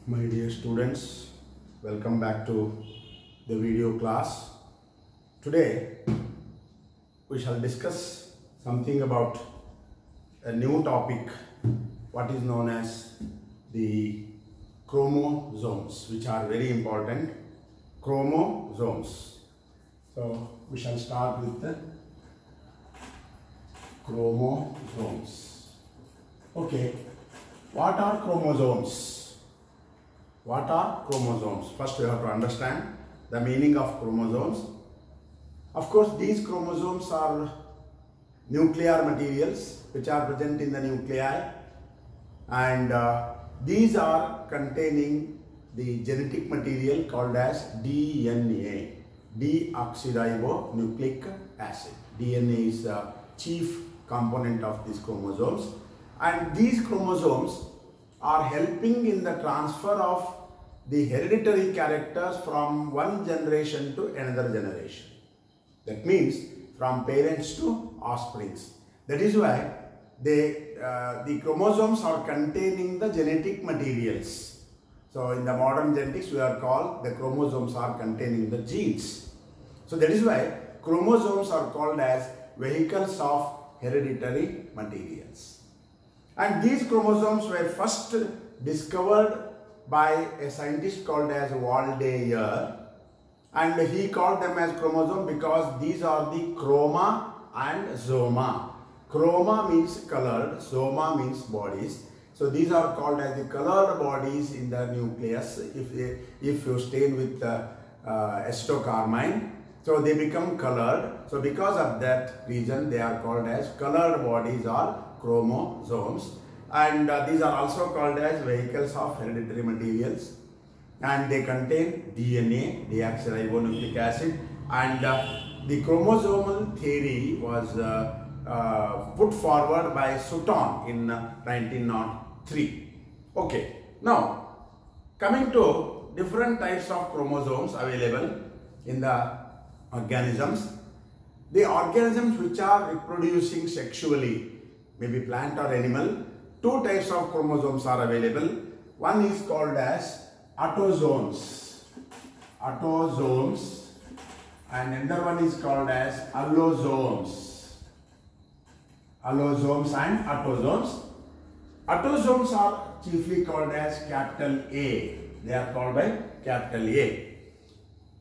My dear students, welcome back to the video class. Today we shall discuss something about a new topic, what is known as the chromosomes, which are very important. Chromosomes. So we shall start with the chromosomes. Okay, what are chromosomes? What are chromosomes? First we have to understand the meaning of chromosomes. Of course, these chromosomes are nuclear materials which are present in the nuclei, and these are containing the genetic material called as DNA, deoxyribonucleic acid. DNA is the chief component of these chromosomes, and these chromosomes are helping in the transfer of the hereditary characters from one generation to another generation. That means from parents to offsprings. That is why the chromosomes are containing the genetic materials. So in the modern genetics we are called the chromosomes are containing the genes. So that is why chromosomes are called as vehicles of hereditary materials. And these chromosomes were first discovered by a scientist called as Waldeyer, and he called them as chromosome because these are the chroma and soma. Chroma means colored, soma means bodies. So these are called as the colored bodies in the nucleus. If you stain with acetocarmine, so they become colored. So because of that reason they are called as colored bodies or chromosomes, and these are also called as vehicles of hereditary materials, and they contain DNA, deoxyribonucleic acid, and the chromosomal theory was put forward by Sutton in 1903. Okay, now coming to different types of chromosomes available in the organisms. The organisms which are reproducing sexually, maybe plant or animal, two types of chromosomes are available. One is called as autosomes, and another one is called as allosomes, and autosomes. Autosomes are chiefly called as capital A. They are called by capital A.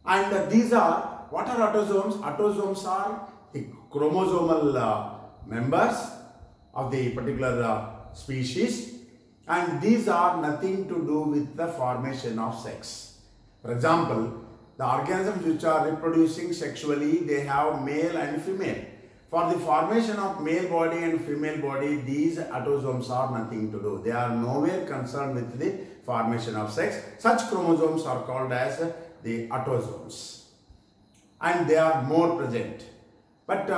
And these are, what are autosomes? Autosomes are the chromosomal members of the particular species, and these are nothing to do with the formation of sex. For example, the organisms which are reproducing sexually, they have male and female. For the formation of male body and female body, these autosomes are nothing to do. They are nowhere concerned with the formation of sex. Such chromosomes are called as the autosomes, and they are more present. But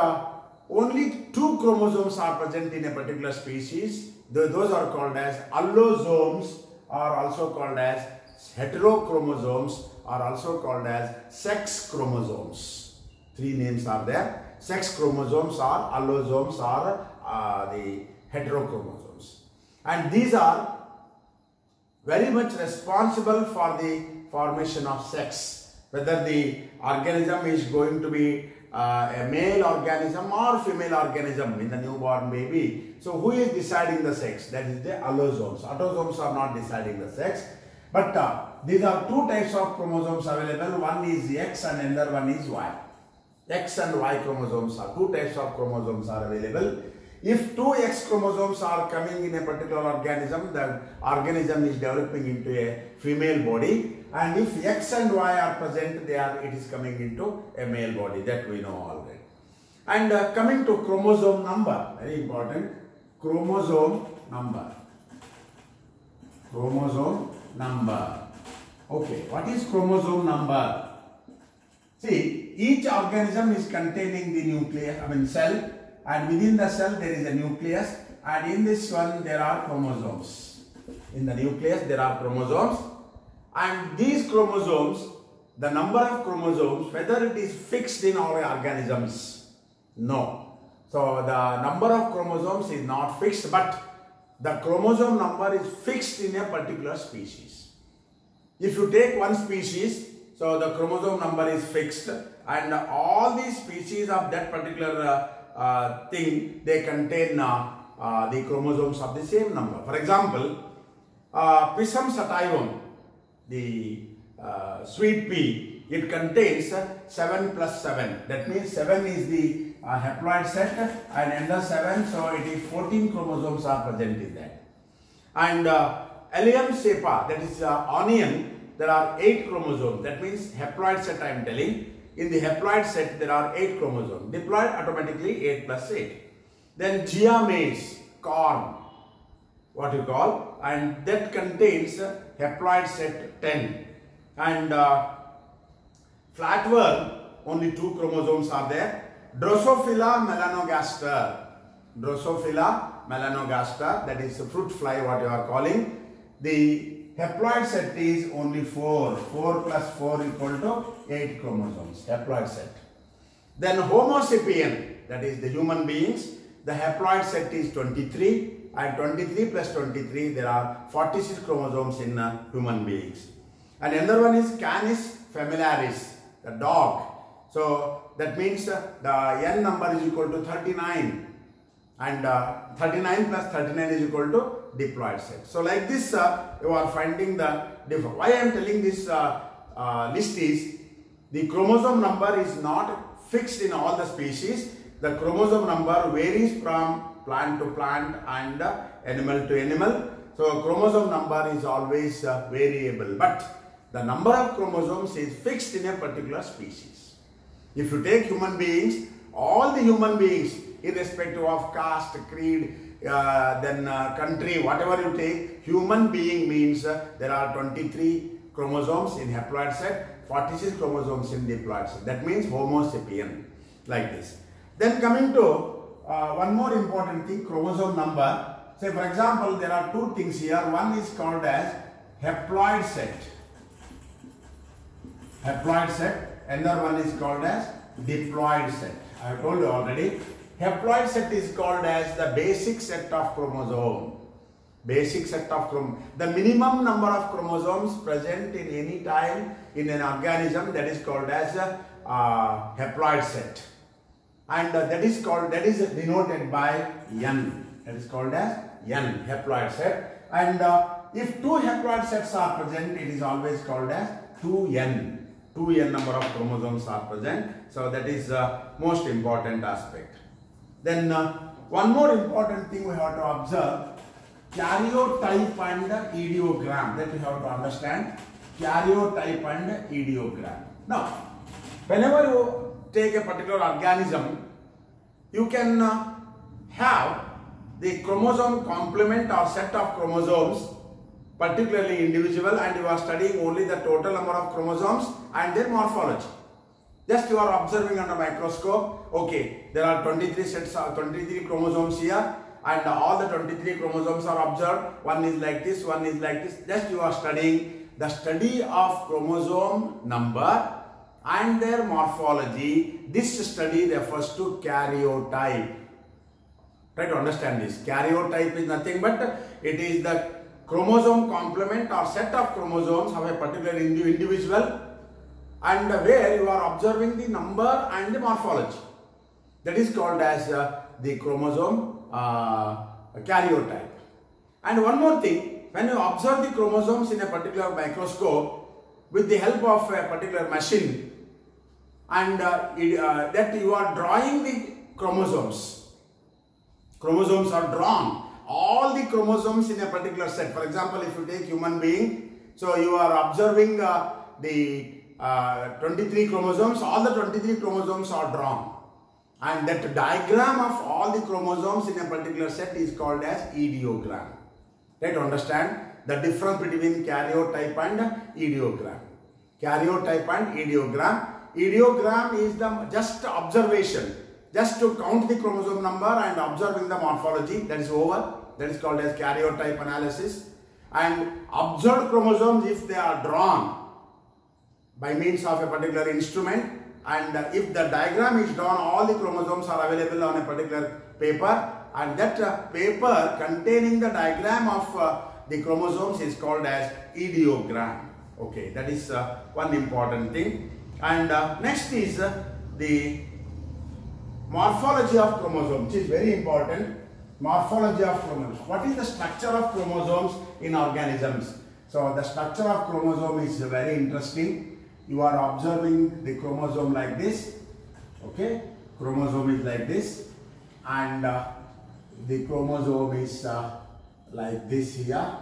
only two chromosomes are present in a particular species. Those are called as allosomes, are also called as heterochromosomes, are also called as sex chromosomes. Three names are there. Sex chromosomes are allosomes, are the heterochromosomes. And these are very much responsible for the formation of sex. Whether the organism is going to be a male organism or female organism in the newborn baby. So who is deciding the sex? That is the allosomes. Autosomes are not deciding the sex. But these are two types of chromosomes available. One is X and another one is Y. X and Y chromosomes are two types of chromosomes are available. If two X chromosomes are coming in a particular organism, the organism is developing into a female body. And if X and Y are present, it is coming into a male body. That we know already. And coming to chromosome number, very important. Chromosome number. Chromosome number. Okay, what is chromosome number? See, each organism is containing the nucleus, cell, and within the cell there is a nucleus, and in this one there are chromosomes. In the nucleus there are chromosomes, and these chromosomes, the number of chromosomes, whether it is fixed in all organisms, no. So the number of chromosomes is not fixed, but the chromosome number is fixed in a particular species. If you take one species, so the chromosome number is fixed, and all these species of that particular thing, they contain the chromosomes of the same number. For example, Pisum sativum, the sweet pea, it contains 7 plus 7. That means 7 is the haploid set, and under 7, so it is 14 chromosomes are present in that. And Allium cepa, that is onion, there are 8 chromosomes. That means haploid set I am telling. In the haploid set there are 8 chromosomes. Diploid automatically 8 plus 8. Then Gia maize, corn, what you call, and that contains haploid set 10. And flatworm, only 2 chromosomes are there. Drosophila melanogaster, that is a fruit fly, what you are calling. The haploid set is only 4. 4 plus 4 equal to 8 chromosomes, haploid set. Then Homo sapien, that is the human beings, the haploid set is 23, and 23 plus 23, there are 46 chromosomes in human beings. And another one is Canis familiaris, the dog. So that means the n number is equal to 39, and 39 plus 39 is equal to diploid set. So like this you are finding the difference. Why I am telling this list is, the chromosome number is not fixed in all the species. The chromosome number varies from plant to plant and animal to animal. So chromosome number is always variable, but the number of chromosomes is fixed in a particular species. If you take human beings, all the human beings, irrespective of caste, creed, then country, whatever you take, human being means there are 23 chromosomes in haploid set, 46 chromosomes in diploid set. That means Homo sapien, like this. Then coming to one more important thing, chromosome number. Say for example, there are 2 things here. One is called as haploid set. Haploid set. Another one is called as diploid set. I have told you already. Haploid set is called as the basic set of chromosome. Basic set of chromosomes. The minimum number of chromosomes present in any time in an organism, that is called as haploid set. And that is denoted by N. That is called as N, haploid set. And if 2 haploid sets are present, it is always called as 2N. 2N number of chromosomes are present. So that is the most important aspect. Then one more important thing we have to observe, karyotype and ideogram. That we have to understand, karyotype and ideogram. Now, whenever you take a particular organism, you can have the chromosome complement or set of chromosomes, particularly individual, and you are studying only the total number of chromosomes and their morphology. Just you are observing under microscope, okay, there are 23 sets of 23 chromosomes here, and all the 23 chromosomes are observed. One is like this, one is like this. Just you are studying the study of chromosome number and their morphology. This study refers to karyotype. Try to understand this. Karyotype is nothing but it is the chromosome complement or set of chromosomes of a particular individual, and where you are observing the number and the morphology. That is called as the chromosome karyotype. And one more thing, when you observe the chromosomes in a particular microscope with the help of a particular machine, and that you are drawing the chromosomes. Chromosomes are drawn. All the chromosomes in a particular set. For example, if you take human being, so you are observing the 23 chromosomes, all the 23 chromosomes are drawn, and that diagram of all the chromosomes in a particular set is called as ideogram. Try to understand the difference between karyotype and ideogram. Karyotype and ideogram. Ideogram is the just observation, just to count the chromosome number and observing the morphology. That is over. That is called as karyotype analysis. And observed chromosomes, if they are drawn by means of a particular instrument, and if the diagram is drawn, all the chromosomes are available on a particular paper, and that paper containing the diagram of the chromosomes is called as ideogram. Okay, that is one important thing. And next is the morphology of chromosomes, which is very important. Morphology of chromosomes. What is the structure of chromosomes in organisms? So the structure of chromosome is very interesting. You are observing the chromosome like this. Okay, chromosome is like this, and the chromosome is like this here.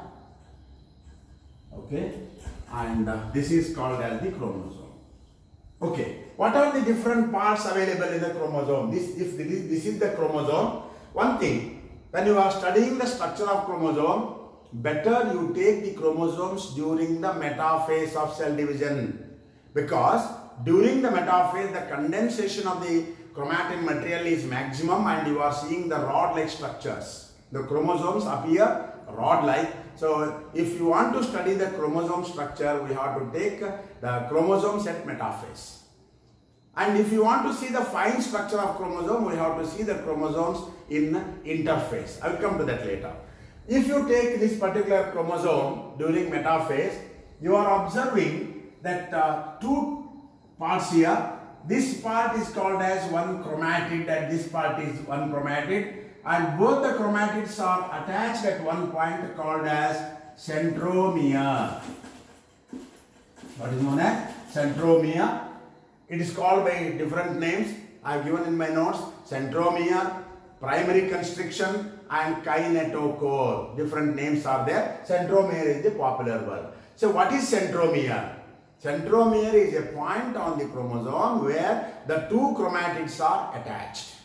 Okay, and this is called as the chromosome. Okay, what are the different parts available in the chromosome? This is the chromosome. One thing, when you are studying the structure of chromosome, better you take the chromosomes during the metaphase of cell division, because during the metaphase the condensation of the chromatin material is maximum and you are seeing the rod-like structures. The chromosomes appear rod-like. So if you want to study the chromosome structure, we have to take the chromosomes at metaphase. And if you want to see the fine structure of chromosome, we have to see the chromosomes in interphase. I will come to that later. If you take this particular chromosome during metaphase, you are observing that two parts here. This part is called as one chromatid and this part is one chromatid, and both the chromatids are attached at one point called as centromere. What is known as centromere? It is called by different names. I have given in my notes: centromere, primary constriction, and kinetochore. Different names are there. Centromere is the popular word. So what is centromere? Centromere is a point on the chromosome where the two chromatids are attached,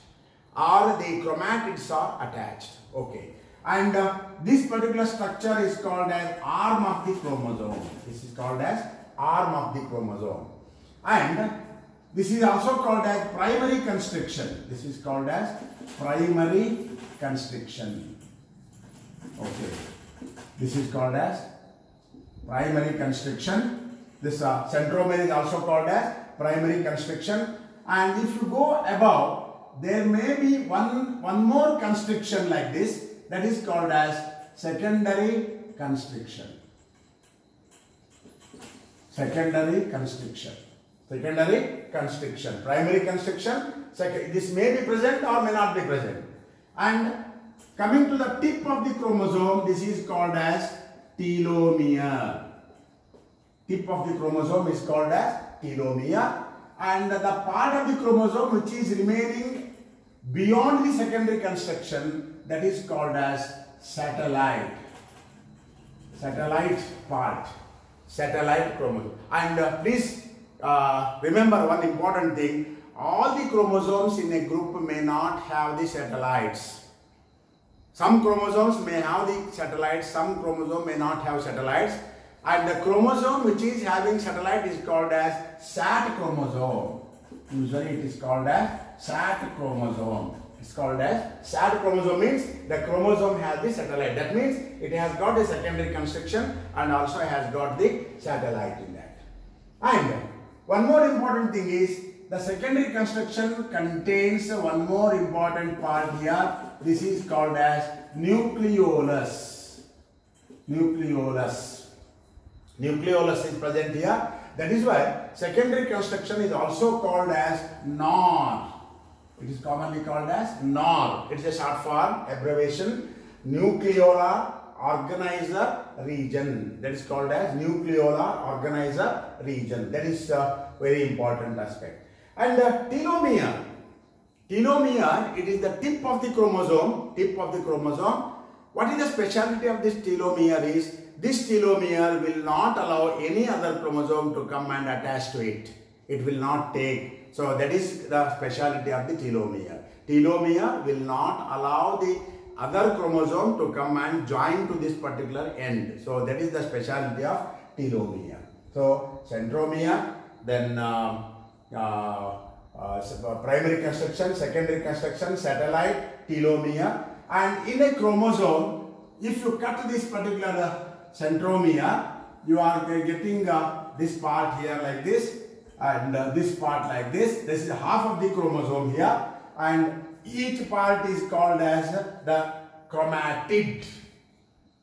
or the chromatids are attached. Okay. And this particular structure is called as arm of the chromosome. This is called as arm of the chromosome. And this is also called as primary constriction. This is called as primary constriction. Okay. This is called as primary constriction. This centromere is also called as primary constriction. And if you go above, there may be one more constriction like this, that is called as secondary constriction. Secondary constriction. Secondary constriction. Primary constriction, this may be present or may not be present. And coming to the tip of the chromosome, this is called as telomere. Tip of the chromosome is called as telomere, and the part of the chromosome which is remaining beyond the secondary constriction, that is called as satellite. Satellite part. Satellite chromosome. And please remember one important thing: all the chromosomes in a group may not have the satellites. Some chromosomes may have the satellites, some chromosomes may not have satellites. And the chromosome which is having satellite is called as SAT chromosome. Usually it is called as SAT chromosome. It's called as SAT chromosome, means the chromosome has the satellite. That means it has got a secondary constriction and also has got the satellite in that. And one more important thing is the secondary constriction contains one more important part here. This is called as nucleolus. Nucleolus. Nucleolus is present here. That is why secondary constriction is also called as NOR. It is commonly called as NOR. It is a short form, abbreviation, nucleolar organizer region. That is called as nucleolar organizer region. That is a very important aspect. And telomere. Telomere, it is the tip of the chromosome. Tip of the chromosome. What is the specialty of this telomere is, this telomere will not allow any other chromosome to come and attach to it. It will not take. So that is the specialty of the telomere. Telomere will not allow the other chromosome to come and join to this particular end. So that is the specialty of telomere. So centromere, then primary constriction, secondary constriction, satellite, telomere. And in a chromosome, if you cut this particular centromere, you are getting this part here like this, and this part like this. This is half of the chromosome here, and each part is called as the chromatid.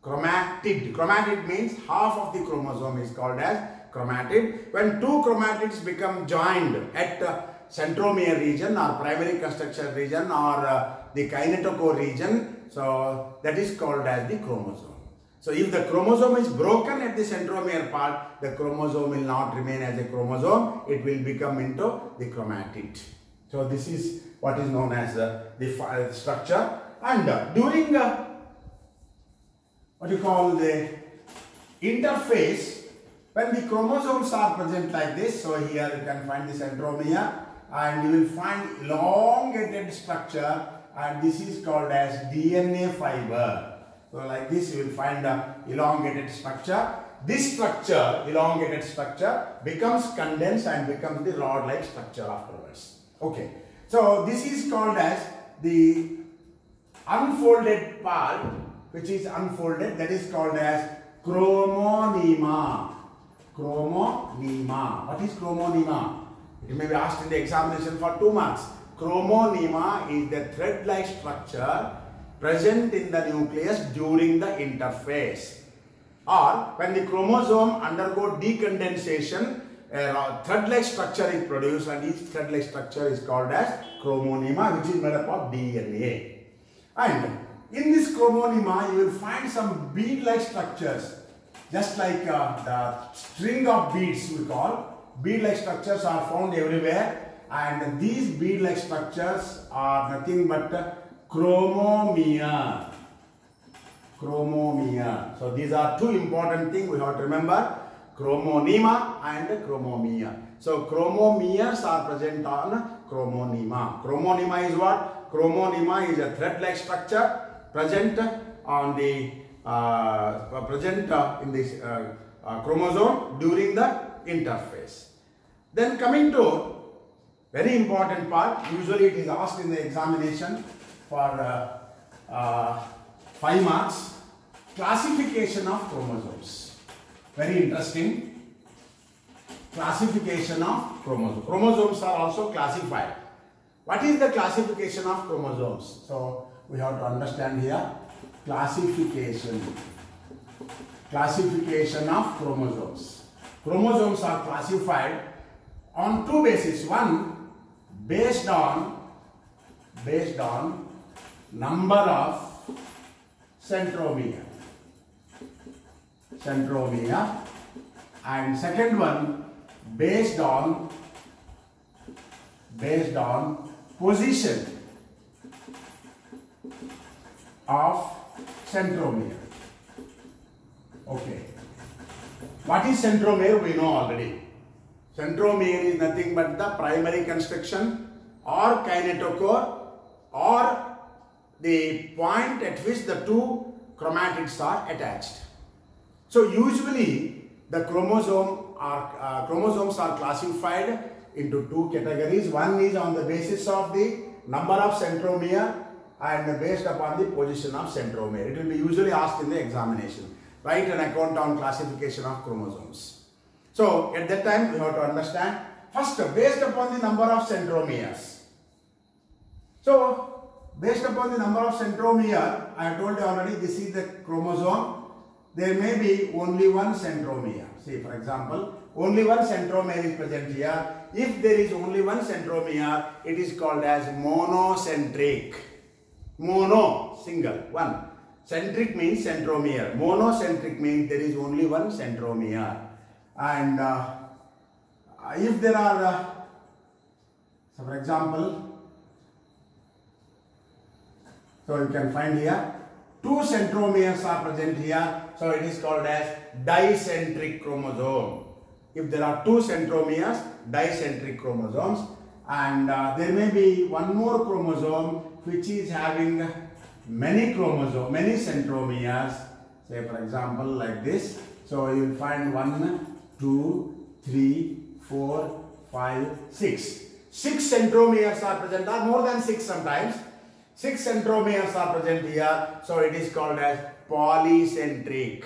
Chromatid. Chromatid means half of the chromosome is called as chromatid. When two chromatids become joined at centromere region or primary construction region or the kinetochore region, so that is called as the chromosome. So if the chromosome is broken at the centromere part, the chromosome will not remain as a chromosome, it will become into the chromatid. So this is what is known as the structure. And during what you call the interphase, when the chromosomes are present like this, so here you can find the centromere and you will find elongated structure, and this is called as DNA fiber. So like this you will find a elongated structure. This structure, elongated structure, becomes condensed and becomes the rod-like structure afterwards. Okay. So this is called as the unfolded part, which is unfolded, that is called as chromonema. Chromonema. What is chromonema? It may be asked in the examination for 2 marks. Chromonema is the thread-like structure present in the nucleus during the interphase, or when the chromosome undergo decondensation, a thread-like structure is produced, and each thread-like structure is called as chromonema, which is made up of DNA. And in this chromonema you will find some bead-like structures, just like the string of beads we call. Bead-like structures are found everywhere, and these bead-like structures are nothing but chromomere. Chromomere. So these are two important things we have to remember: chromonema and chromomere. So chromomeres are present on chromonema. Chromonema is what? Chromonema is a thread-like structure present on the in this chromosome during the interphase. Then coming to very important part, usually it is asked in the examination for 5 marks, classification of chromosomes. Very interesting. Classification of chromosomes. Chromosomes are also classified. What is the classification of chromosomes? So we have to understand here classification. Classification of chromosomes. Chromosomes are classified on 2 bases. One, based on number of centromere, and second one based on position of centromere. Okay. What is centromere? We know already. Centromere is nothing but the primary construction or kinetochore or the point at which the two chromatids are attached. So usually the chromosomes are classified into 2 categories. One is on the basis of the number of centromere and based upon the position of centromere. It will be usually asked in the examination. Write an account on classification of chromosomes. So at that time we have to understand first based upon the number of centromeres. So based upon the number of centromere, I have told you already, this is the chromosome. There may be only one centromere. See, for example, only one centromere is present here. If there is only one centromere, it is called as monocentric. Mono, single, one. Centric means centromere. Monocentric means there is only one centromere. And if there are, so for example, so you can find here 2 centromeres are present here, so it is called as dicentric chromosome. If there are 2 centromeres, dicentric chromosomes, and there may be one more chromosome which is having many centromeres, say for example like this. So you will find 1, 2, 3, 4, 5, 6. 6 centromeres are present, or more than 6 sometimes. 6 centromeres are present here, so it is called as polycentric.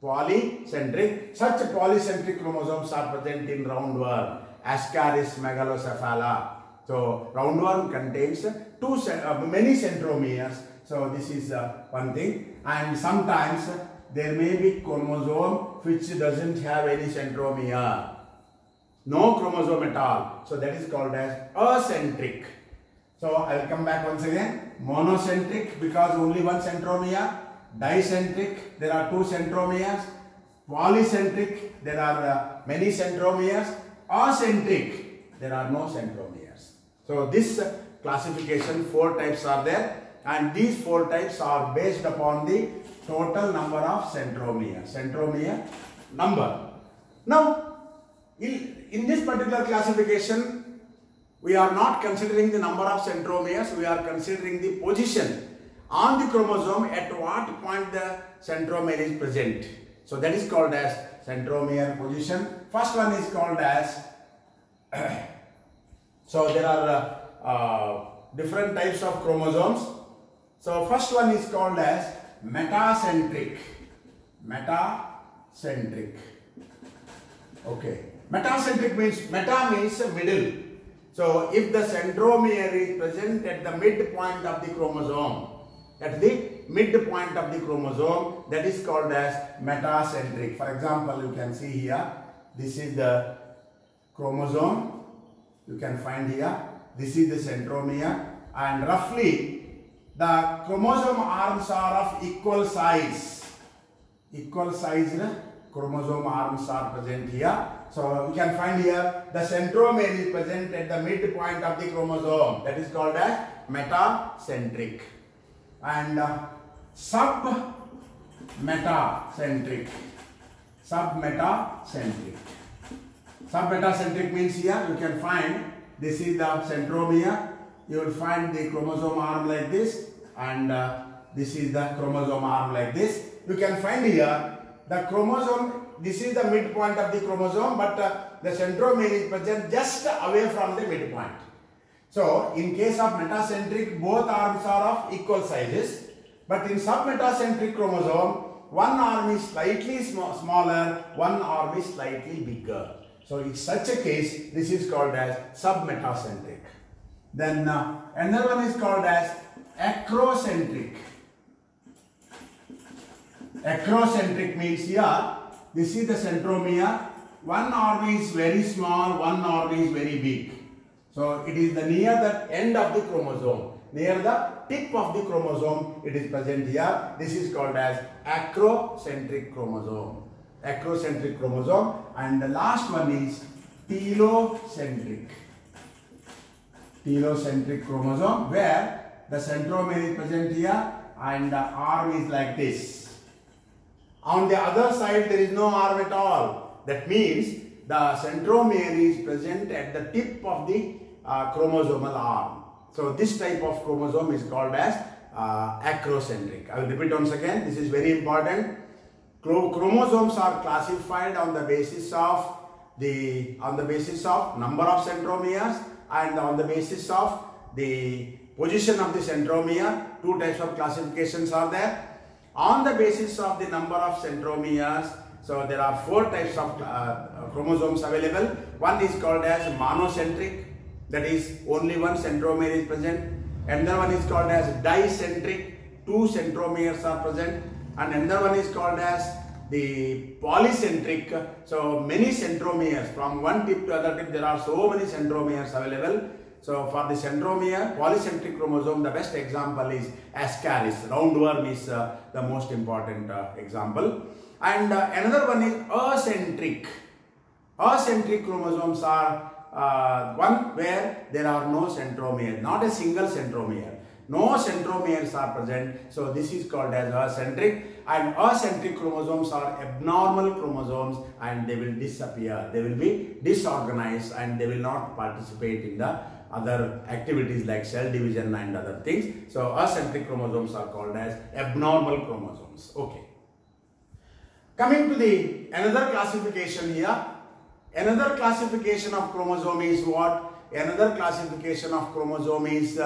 Polycentric. Such polycentric chromosomes are present in roundworm, Ascaris megalocephala. So roundworm contains many centromeres. So this is one thing, and sometimes there may be chromosome which doesn't have any centromere. No chromosome at all. So that is called as acentric. So I will come back once again. Monocentric because only one centromere. Dicentric, there are two centromeres. Polycentric, there are many centromeres. Acentric, there are no centromeres. So this classification, 4 types are there, and these 4 types are based upon the total number of centromere number. Now, in this particular classification, we are not considering the number of centromeres, we are considering the position on the chromosome at what point the centromere is present. So that is called as centromere position. First one is called as, so there are different types of chromosomes. So first one is called as metacentric. Metacentric. Okay. Metacentric means, meta means middle. So if the centromere is present at the midpoint of the chromosome, at the midpoint of the chromosome, that is called as metacentric. For example, you can see here, this is the chromosome. You can find here, this is the centromere, and roughly the chromosome arms are of equal size. Equal sized chromosome arms are present here. So you can find here the centromere is present at the midpoint of the chromosome. That is called as metacentric. And submetacentric. Submetacentric means here you can find this is the centromere. You will find the chromosome arm like this, and this is the chromosome arm like this. You can find here the chromosome. This is the midpoint of the chromosome, but the centromere is present just away from the midpoint. So, in case of metacentric, both arms are of equal sizes, but in submetacentric chromosome, one arm is slightly smaller, one arm is slightly bigger. So, in such a case, this is called as submetacentric. Then another one is called as acrocentric. Acrocentric means here, this is the centromere. One arm is very small, one arm is very big. So it is near the end of the chromosome, near the tip of the chromosome it is present here. This is called as acrocentric chromosome. Acrocentric chromosome. And the last one is telocentric. Telocentric chromosome, where the centromere is present here and the arm is like this. On the other side there is no arm at all. That means the centromere is present at the tip of the chromosomal arm. So this type of chromosome is called as acrocentric. I will repeat once again. This is very important. Chromosomes are classified on the basis of number of centromeres and on the basis of the position of the centromere. 2 types of classifications are there. On the basis of the number of centromeres, so there are 4 types of chromosomes available. One is called as monocentric, that is only one centromere is present. Another one is called as dicentric, 2 centromeres are present. And another one is called as the polycentric, so many centromeres from one tip to other tip. There are so many centromeres available. So for the centromere, polycentric chromosome, the best example is Ascaris. Roundworm is the most important example. And another one is acentric. Acentric chromosomes are one where there are no centromeres, not a single centromere. No centromeres are present, so this is called as acentric. And acentric chromosomes are abnormal chromosomes and they will disappear. They will be disorganized and they will not participate in the other activities like cell division and other things. So acentric chromosomes are called as abnormal chromosomes. Okay. Coming to the another classification here. Another classification of chromosome is what? Another classification of chromosome is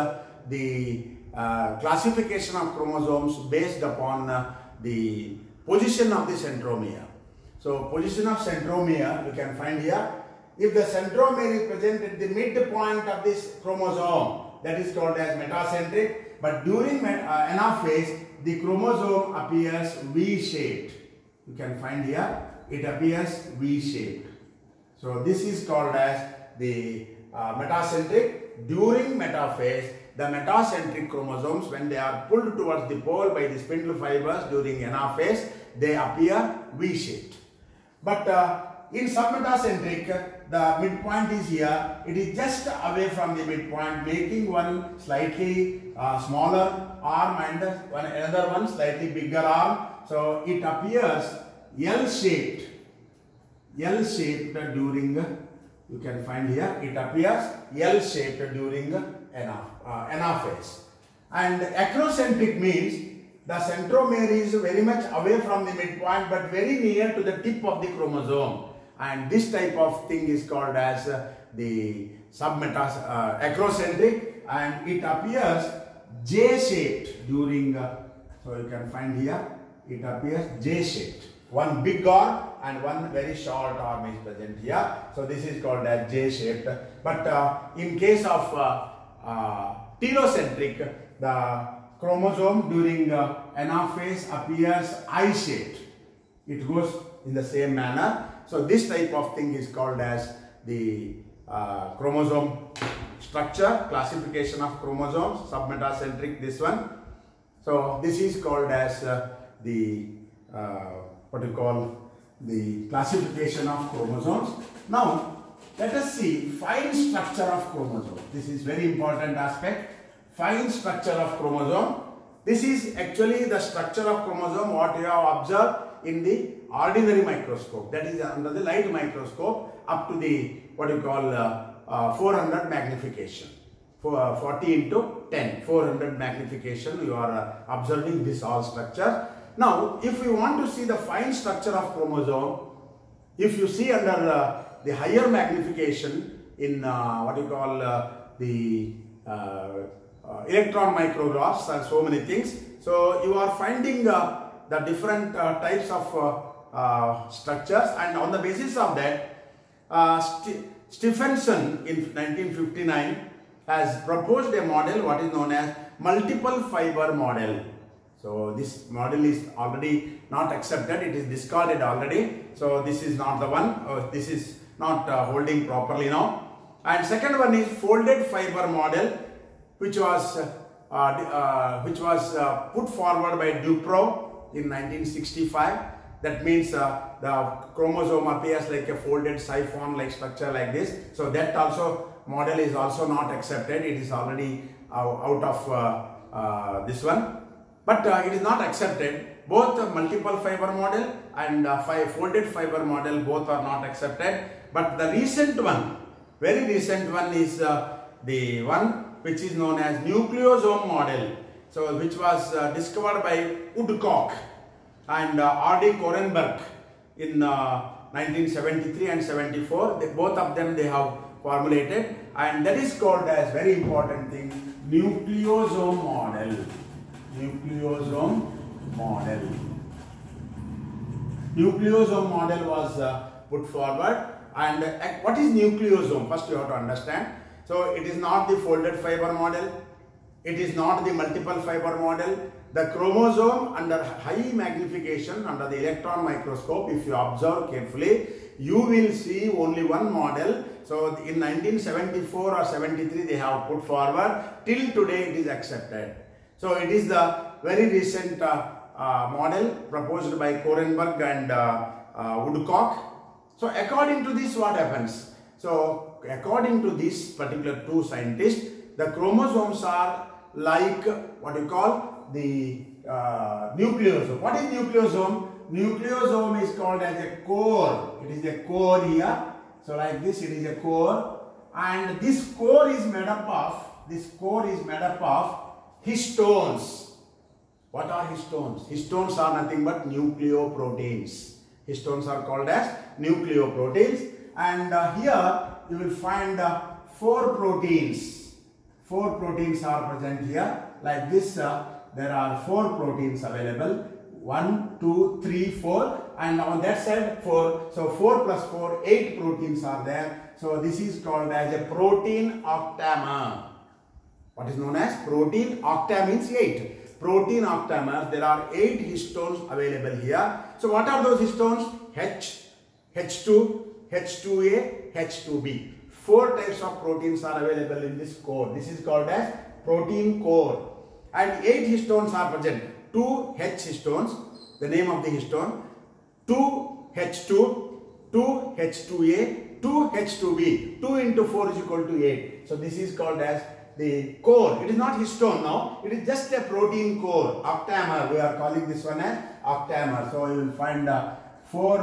the classification of chromosomes based upon the position of the centromere. So position of centromere you can find here. If the centromere is present at the midpoint of this chromosome, that is called as metacentric. But during anaphase, the chromosome appears V-shaped. You can find here, it appears V-shaped. So this is called as the metacentric. During metaphase, the metacentric chromosomes, when they are pulled towards the pole by the spindle fibers during anaphase, they appear V-shaped. But in submetacentric, the midpoint is here. It is just away from the midpoint, making one slightly smaller arm and another one slightly bigger arm. So it appears L-shaped. L-shaped during, you can find here, it appears L-shaped during anaphase. And acrocentric means the centromere is very much away from the midpoint but very near to the tip of the chromosome. And this type of thing is called as the acrocentric, and it appears J-shaped during, so you can find here, it appears J-shaped. One big arm and one very short arm is present here. So this is called as J-shaped. But in case of telocentric, the chromosome during anaphase appears I-shaped. It goes in the same manner. So this type of thing is called as the chromosome structure, classification of chromosomes, submetacentric, this one. So this is called as the what you call the classification of chromosomes. Now let us see fine structure of chromosome. This is very important aspect. Fine structure of chromosome. This is actually the structure of chromosome what you have observed in the ordinary microscope, that is under the light microscope, up to the what you call 400 magnification, 40 into 10, 400 magnification. You are observing this all structure. Now if we want to see the fine structure of chromosome, if you see under the higher magnification in what you call the electron micrographs and so many things, so you are finding the different types of structures, and on the basis of that Stephenson in 1959 has proposed a model what is known as multiple fiber model. So this model is already not accepted, it is discarded already. So this is not the one, this is not holding properly now. And second one is folded fiber model, which was put forward by Dupuy in 1965. That means the chromosome appears like a folded siphon like structure like this. So that also model is also not accepted. It is already out of this one. But it is not accepted. Both multiple fiber model and folded fiber model, both are not accepted. But the recent one, very recent one is the one which is known as nucleosome model. So which was discovered by Woodcock and R.D. Korenberg in 1973 and 74. Both of them they have formulated, and that is called as very important thing, nucleosome model. Nucleosome model. Nucleosome model was put forward, and what is nucleosome? First you have to understand. So it is not the folded fiber model. It is not the multiple fiber model. The chromosome under high magnification, under the electron microscope, if you observe carefully, you will see only one model. So in 1974 or 73 they have put forward. Till today it is accepted. So it is the very recent model proposed by Korenberg and Woodcock. So according to this, what happens? So according to this particular two scientists, the chromosomes are like what you call the nucleosome. What is nucleosome? Nucleosome is called as a core. It is a core here. So like this, it is a core, and this core is made up of histones. What are histones? Histones are nothing but nucleoproteins. Histones are called as nucleoproteins, and here you will find 4 proteins. 4 proteins are present here. Like this, there are 4 proteins available. 1, 2, 3, 4, and on that side 4. So 4 plus 4, 8 proteins are there. So this is called as a protein octamer. What is known as protein octa means 8. protein octamer, there are 8 histones available here. So what are those histones? H, H2, H2A, H2B. 4 types of proteins are available in this core. This is called as protein core. And 8 histones are present. 2 H histones, the name of the histone, 2 H2, 2 H2A, 2 H2B. 2 into 4 is equal to 8. So this is called as the core. It is not histone now. It is just a protein core. Octamer. We are calling this one as octamer. So you will find 4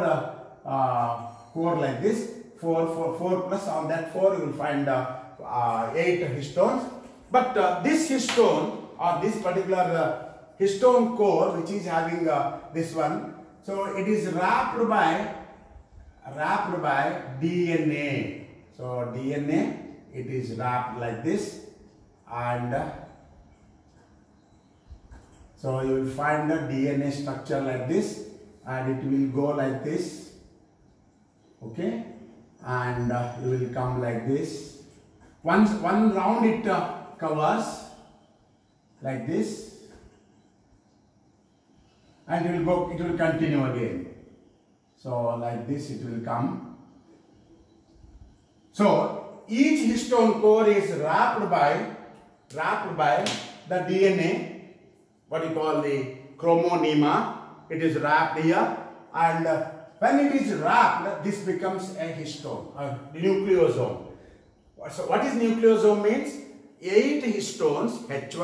core like this. 4 plus on that 4 you will find 8 histones. But this histone or this particular histone core which is having this one, so it is wrapped by DNA. So DNA, it is wrapped like this, and so you will find the DNA structure like this, and it will go like this, okay, and you will come like this. One round it covers like this, and it will continue again. So like this it will come. So each histone core is wrapped by the DNA, what you call the chromonema. It is wrapped here, and when it is wrapped, this becomes a histone, a nucleosome. So what is nucleosome means? 8 histones, H,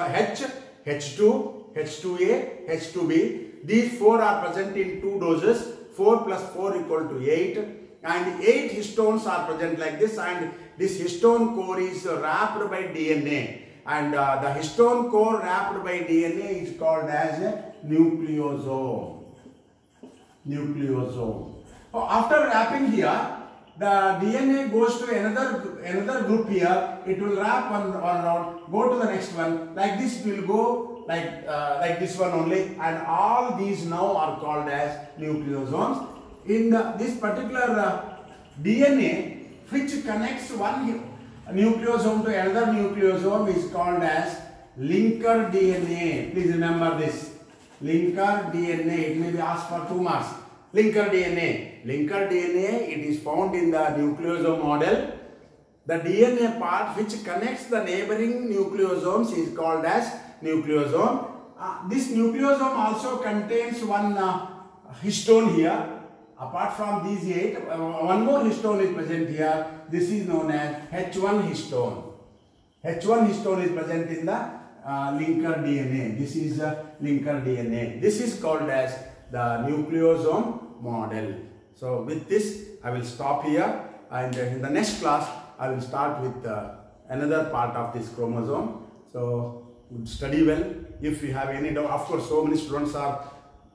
H2, H2A, H2B. These 4 are present in 2 doses. 4 plus 4 equal to 8. And 8 histones are present like this. And this histone core is wrapped by DNA. And the histone core wrapped by DNA is called as a nucleosome. Nucleosome. So after wrapping here, the DNA goes to another group here. It will wrap one around, go to the next one. Like this, it will go like this one only. And all these now are called as nucleosomes. In this particular DNA, which connects one nucleosome to another nucleosome, is called as linker DNA. Please remember this. Linker DNA. It may be asked for 2 marks. Linker DNA. Linker DNA, it is found in the nucleosome model. The DNA part which connects the neighboring nucleosomes is called as nucleosome. This nucleosome also contains one histone here. Apart from these 8, one more histone is present here. This is known as H1 histone. H1 histone is present in the linker DNA. This is linker DNA. This is called as the nucleosome model. So with this, I will stop here, and in the next class, I will start with another part of this chromosome. So study well. If you have any doubt, of course, so many students are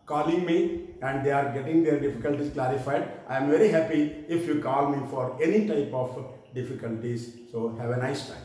calling me and they are getting their difficulties clarified. I am very happy if you call me for any type of difficulties. So have a nice time.